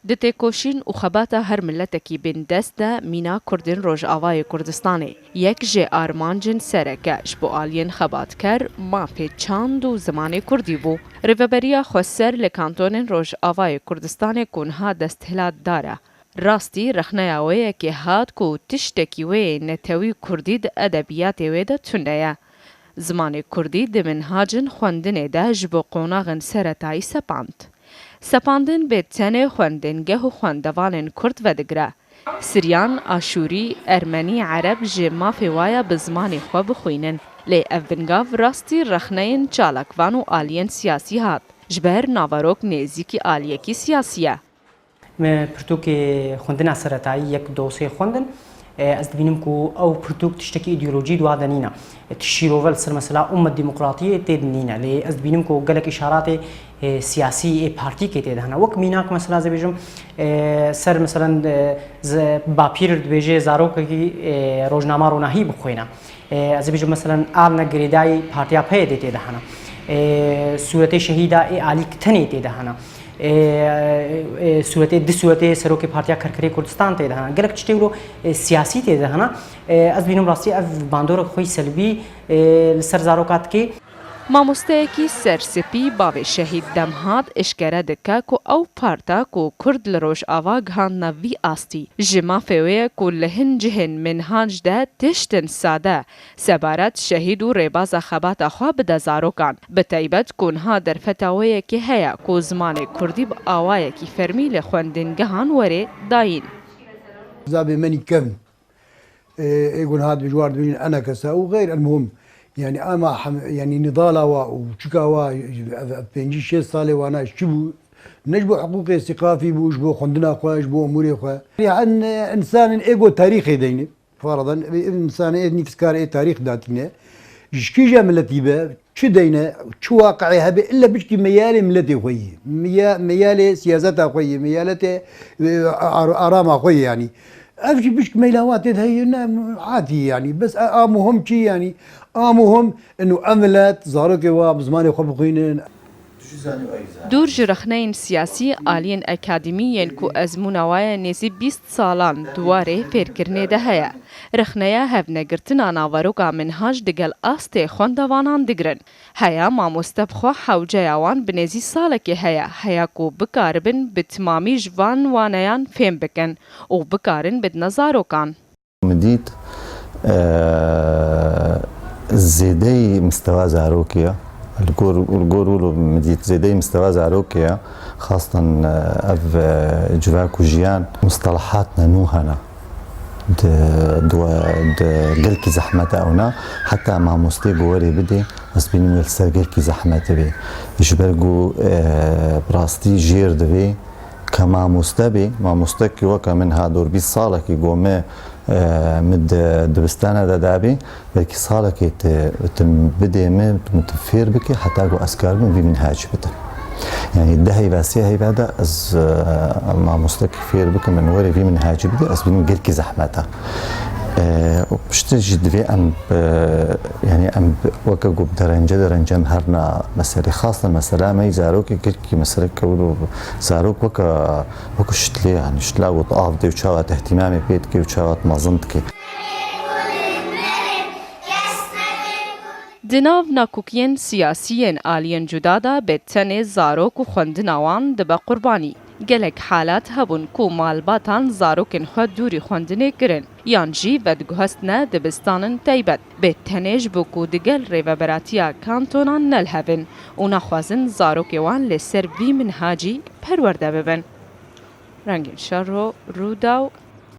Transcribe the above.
د تێکۆشین و خەباتە هەر ملەتێکی بێندەستە مینا کوردین ڕۆژئاوای کوردستانê yek ji armancên sereke ji bo aliyên xebatker mafê çand û zimanê Kurdî bû. Rêveberiya Xweser li kantonên Rojavayê Kurdistanê ku niha desthilatdar e. Rastî rexneya wê yekê hat ku tiştekî wê yê netewî Kurdî di edebiyatê wê de tune ye. Zimanê Kurdî di minhacên xwendinê de ji bo qonaxên seretayî sepand. Sepandin bê tenê xwendîngeh û xwendevanên Kurd vedigre. Siryan, Aşûrî, Ermenî, Ereb ji mafê wa ye bi zimanê xwe bixwînin. Lê ev bingav rastî rexneyên çalakvan û aliyên siyasî hat. Ji ber naverok nêzîkî aliyekî siyasî ye. Me pirtûkê xwendina seretayî yek dosê xwendin. Ez dibînim ku ew pirtûk tiştekî îdeolojî dwa denîne. Şîrove li ser mesela ummet demokratiyê tê dinîne. Lê ez dibînim ku gelek îşaratê siyasî ê partîkê tê de hene. Wek mînak mesela zêbêjim ser mesela bapîr dibêje zarokekî rojnama ronahî bixwîne. Ez dibêjim mesela avne girêdayî partiya PYD tê de hene. Sûretê şehîda ê alî tenê tê de hene. صورتê di sûretê serokê Partiya Kerkerê Kurdistan tê de hene. Gelek tiştê wilo siyasî tê de hene. Ez bînim rastî ev bandorek xwe selbî li ser zaroka dike. Mamosteyekî sersipî bavê şehîd Demhat eşkere dike ku ew parta ku Kurd li Rojava gihandine vî astî ji mafê wê ye ku li hin cihên minhac de tiştên sade sebaret şehîd û rêbaza xebata xwe bide zarokan. Bi taybet ku niha derfeta wê yekê heye ku zimanê Kurdî bi awayekî fermî li xwendîngehan werê dayîn. Zabê menî kem êgon hat bi cwar dibînin enekesa û geyr المهم yani ama yani nidala wa û çika wa 5-6 salê wana ji bû ne ji bo hiqûqê siqafî bû ji bo xwendina xwe ji bo umûrê xwe. Yani insanên êgo tarîxê deyne faradan insanê ê nîvîskarê ê tarîx datîne ji kîja milletî be çi deyne çi waqeê hebe illa bişkî meyalê milletê xwe yê meyalê siyaseta xwe yê meyaletê arama xwe yê yani. Ev jî bişk meyla tê de heye ne adî yani bes a muhim çi yani a muhim enu emelet zarokê wa bi zimanê xwe bixwînin. Dûr ji rexneyên siyasî aliyên akademîyên ku ezmûna wa ye nêzî 20 salan duwarê fêrkirinê de heye. Rexneya hevnegirtina naveroka minhac digel astê xwendevanan digirin. Heya mamoste bixwe hewceya wan bi nêzî salekê heye heya ku bikaribin bi timamî ji van waneyan fêm bikin û bikarin bidine zarokan. مديت زيدي مستوى زاروكيا الجور مديت زيدي مستوى زاروكيا خاصة اف جواك وجيان مصطلحاتنا نوهنا د قلكي زحمة اونا حتى مع مستي جواري بدي بس بيني السر قلكي زحمة بي جبرجو براستي جير دبي كما مستبي ما مستكي وكا من هادور بي صالك يقومي مد دبستانه دا دابي بلكي صالك بدي ما متفير بكي حتى اقو اسكار من منهاج بده يعني ده هيبقى هيبقى ده از مع مستكفير بك من وري في منهاج بده از بين قلكي زحمتها وبشتجد في ام يعني ام وكا قب درنجه مهرنا مسألة خاصة مسألة ما يزاروك قلكي مسألة كولو زاروك وكا شتلي يعني شتلا وطاف دي وشاوات اهتمامي بيتكي وشاوات مازنتكي Di nav nakokiyên siyasîyên aliyên cuda da bê tenê zarok û xwendina wan dibe qurbanî. Gelek halat hebûn ku malbatan zarokên xwe dûrî xwendinê kirin yan jî vedguhestine dibistanin taybet bê tenê ji bo ku digel rêveberatiya kantonan nelhevin û naxwazin zarokê wan lê ser vî minhacî perwerde bibin. Rengên Şerro, Rûdaw,